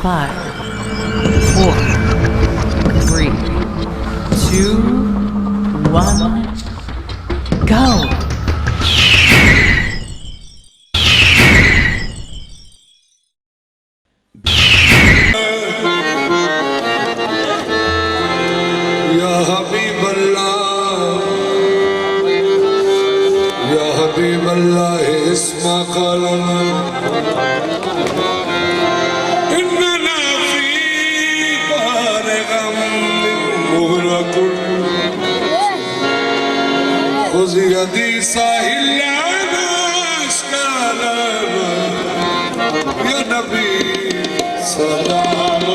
5, 4, 3, 2, 1, go! Ya Habiballah, Ya Habiballah, isma qalana. إننا في دار غم مغرق. خذ يدي ساحل أشكالنا. يا نبي سلام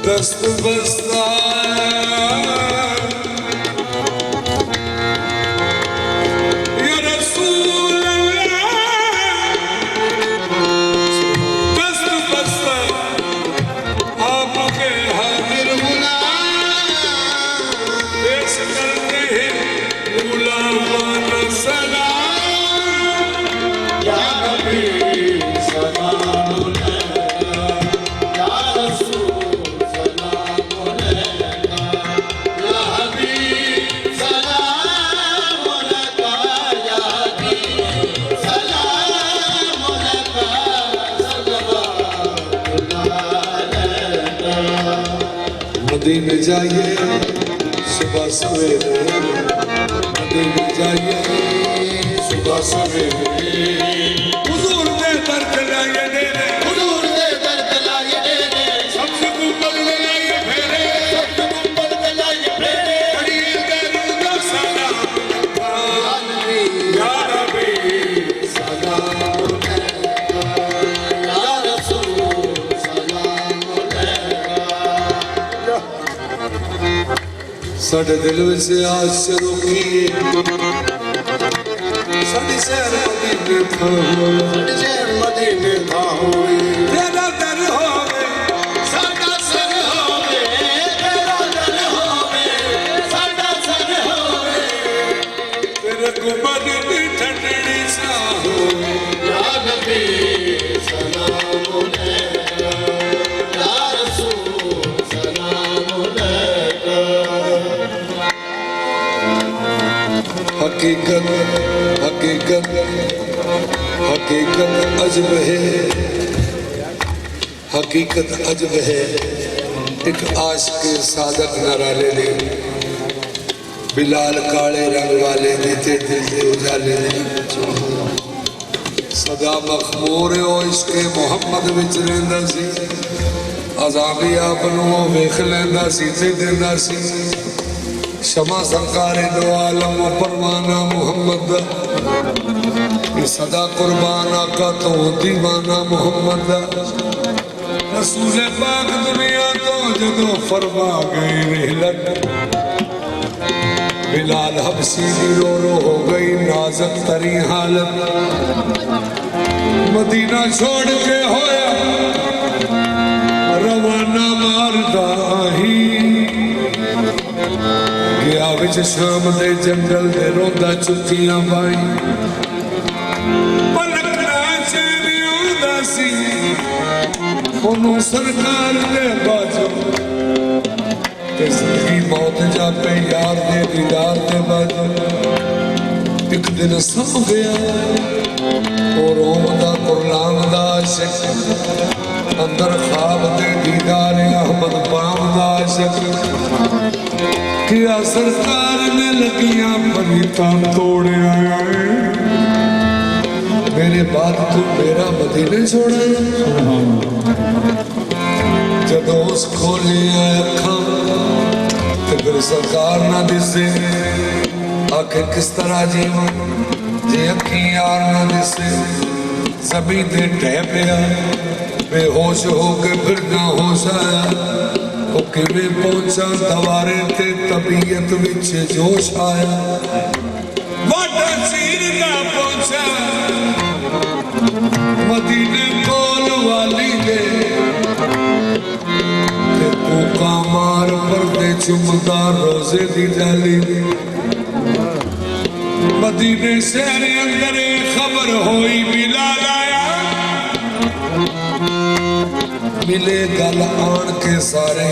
दस्त बस्ता या रसूल अल्लाह दस्त बस्ता आपके हाजिर गुलाम पेश करते हैं गुलामाना सलाम या नबी सलाम या रसूल मदीने जाइए सुबह सवेरे, मदीने जाइए सुबह सवेरे, हुजूर साढ़े दिल विच आस रोकी साडी शहर मदीने था शहर मदीने था होए तेरा दर होवे साडा सर होवे तेरा दर होवे साडा सर होवे तेरे गुमन दी ठंडड़ी सा हो या नबी सलाम अलैका या रसूल सलाम अलैका हकीकत हकीकत हकीकत अजब है हकीकत अजब है एक आशिक सादक नाराले ने बिलाल काले रंग वाले ने ते दिल दे उजाले ने सदा मखमूर हो इसके मोहम्मद विच रहिंदा सी अजाबी आप नूं वेख लैंदा सी ते दिंदा सी शमा सरकार दो आलम परवाना मोहम्मद सदा कुर्बान आका तो दीवाना मोहम्मद रसूल पाक दुनिया तो जदों फरमा गए रहलत बिलाल हबसी दी रो हो गई नाज़क तरी हालत मदीना छोड़ के होया रवाना मारदा ही गया विच शाम दे जंगल दे रोंदा चुकियां बाई पलकना चेरी आंदा सी ओनू सरकार दे बाजो ते जिंदगी मौत जापे यार दे दीदार दे बाजो एक दिन सो गया और रोंदा कुरलांदा आशिक अंदर ख्वाब दे दीदार अहमद पावदा आशिक क्या सरकार ने लगियां बनीता तोड़ आया मेरे बाद तू मेरा मदीने छोड़ा जदों उस खोली अखा तो फिर सरकार ना दिसे आखिर किस तरह जीवा जे अखी यार ना दिसे जमीन ते ढह पिया बेहोश हो के फिर ना होश आया वो किवें पहुंचा दवारे ते तबीयत विच जोश आया वाटा चीर ना पहुंचा मदीने कोल वाली दे ते कोका मार पर्दे चुमदा रोजे दी डाली मदीने शहर अंदर खबर होई बिलाल आया मिले गल आन के सारे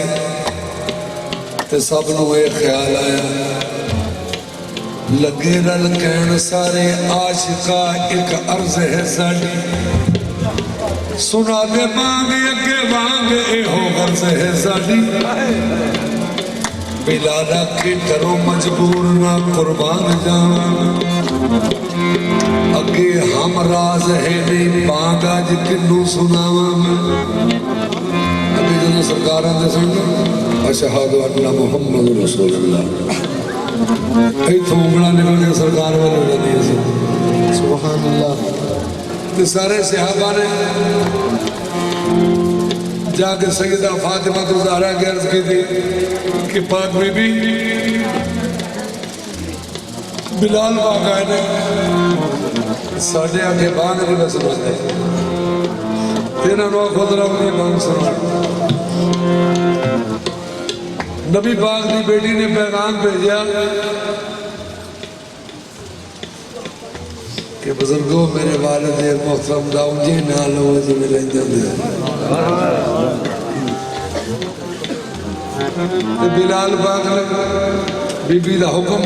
ते सब नूं ये ख्याल आया लगे रल कहन सारे आशिका एक अर्ज है साडी सुना दे मांग अगे वांग एहो गर्ज है साडी बिलाल आखे करो मजबूर ना कुर्बान जावां अगे हम राज है नहीं बांग अज किनू सुनावां अभी जो सरकार आते सन अशहदु अन्ना मुहम्मद रसूलुल्लाह इथों उंगला निकल के सरकार वाले हो जाती है सुभान अल्लाह तो सारे सहाबा ने जाके सैयदा फातिमा तो ज़हरा की अर्ज की थी कि पाक बीबी बिलाल बाकायदे साढ़े आगे बांग नहीं बस सुनाते तेरा नो खुद रहा बांग सुना नबी पाक की बेटी ने पैगाम भेजा कि बुजुर्गो मेरे वालिद मोहतरम दा उंजे नाल हो जिवें लैंदे हुंदे ते बिलाल पाक ने बीबी दा हुक्म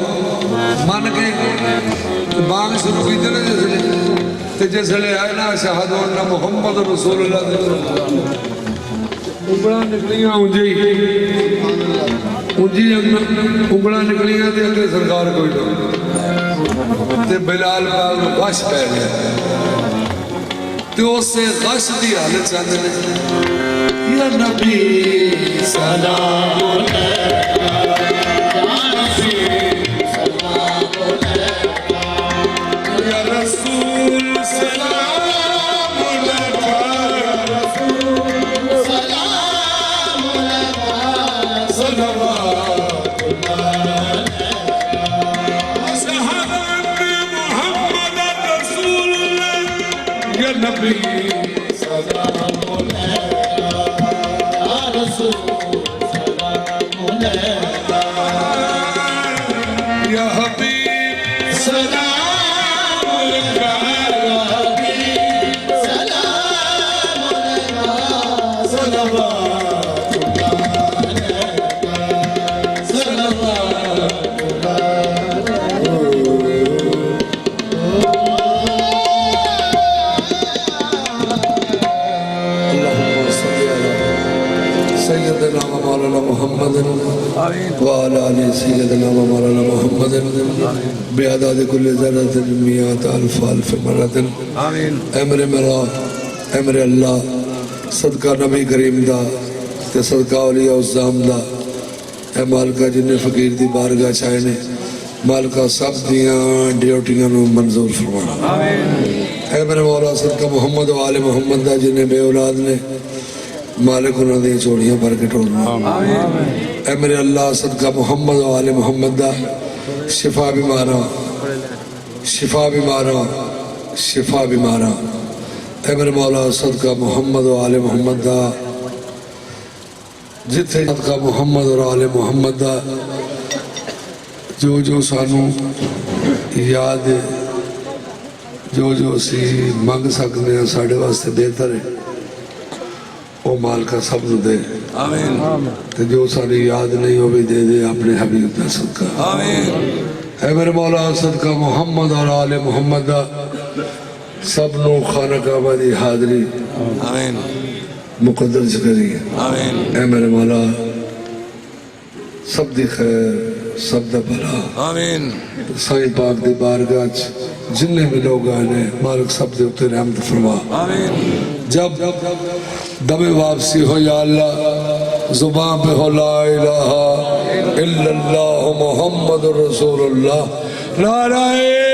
मन के बांग शुरू की ना जिसले आए ना अशहदु अन्ना मुहम्मद रसूलुल्लाह उंगलां निकलियां उंजे उंगलां निकलियां ते अगे सरकार कोई ना ते बिलाल पाक नूं गश पै गया ते उसे गश दी हालत चंद ने या नबी सलाम अलैका या नबी सलाम अलैका या रसूल सलाम अलैका या रसूल सलाम अलैका सलवातुल्लाह या नबी सलाम अलैका या रसूल सलाम अलैका या हबीब सलाम अलैका या हबीब सलाम अलैका सलवातुल्लाह अलैका सैयदना व मौलाना मुहम्मद व अला आलि सैयदना व मौलाना मुहम्मद बिअदाद कुल्ल ज़र्रतिन मियात अल्फ अल्फ मरतन ऐ मेरे मौला ऐ मेरे अल्लाह सदका नबी करीम दा ते सदका औलिया उज़्ज़ाम दा ऐ मालिका जिन्ने फकीर दी बारगाह चाहे ने मालिका सब दियां ड्यूटियां नूं मंजूर फरमा ऐ मेरे मौला सदका मुहम्मद व आले मुहम्मद दा जिन्ने बे औलाद ने मालिक उन्होंने चोड़ियां भर के टोलना ऐ मेरे अल्लाह सदका मुहम्मद वाले मुहम्मद दा शिफा बीमारा शिफा बीमारा शिफा बीमारा ऐ मेरे मौला सदका मुहम्मद वाले मुहम्मद दा जिथे सदका मुहम्मद और आले मुहम्मद दा जो जो सानू याद जो जो असी मंग सकते हैं साढ़े वास्ते बेहतर है वो माल का सब दे तो जो सारी याद नहीं हो भी दे दे अपने हबीब का सदका है मेरे मौला सदका मोहम्मद और आले मोहम्मद दा सब नो खाना काबा दी हाजरी मुकद्दर करी है मेरे मौला सब दी खैर सब दा भला साईं पाक दी बारगाह च जिन्ने भी लोग आए ने मालिक सब दे उत्ते रहमत फरमा जब दमे वापसी हो या अल्लाह जुबान पे हो ला इलाहा इल्लल्लाह मुहम्मद रसूलुल्लाह नाराए